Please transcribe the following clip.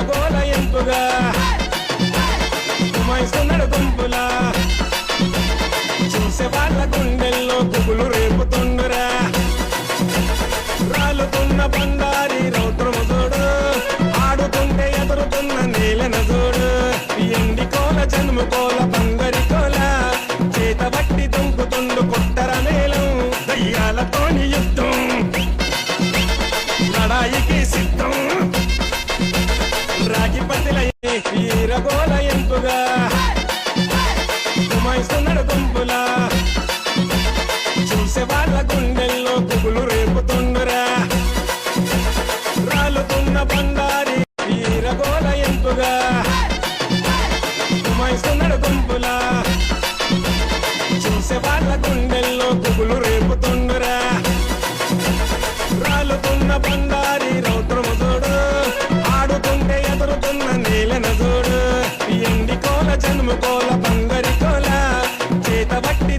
వీరగోల ఎంపుగా కుమైస్తున్నాడు గుంపులా చూసే వాళ్ళ గుండెల్లో పువ్వులు రేపుతుండురా రాలుతున్న బండారి రౌద్రము చూడు ఆడుతుంటే ఎదురుతున్న నీలన చూడు ఎండి కోల జన్ము కోల బంగరి కోల చేత బట్టి దుంకుతుండు కొట్టర మేళం దయ్యాలతోని యుద్ధం లడాయికి సిద్ధం రాగి పతిల వీరగోల ఎంపుగా కుమైస్తున్నాడు గుంపులా చూసే వాళ్ళ గుండెల్లో పువ్వులు రేపుతుండురా రాలుతున్న బండారి వీరగోల ఎంపుగా కుమైస్తున్నాడు గుంపులా చూసే వాళ్ళ గుండెల్లో పువ్వులు రేపుతుండురా రాలుతున్న బండారి రౌద్రము చూడు ఆడుతుంటే ఎదురుతున్న నీలన చూడు ఎండి కోల జన్ము కోల బంగరి కోల చేత బట్టి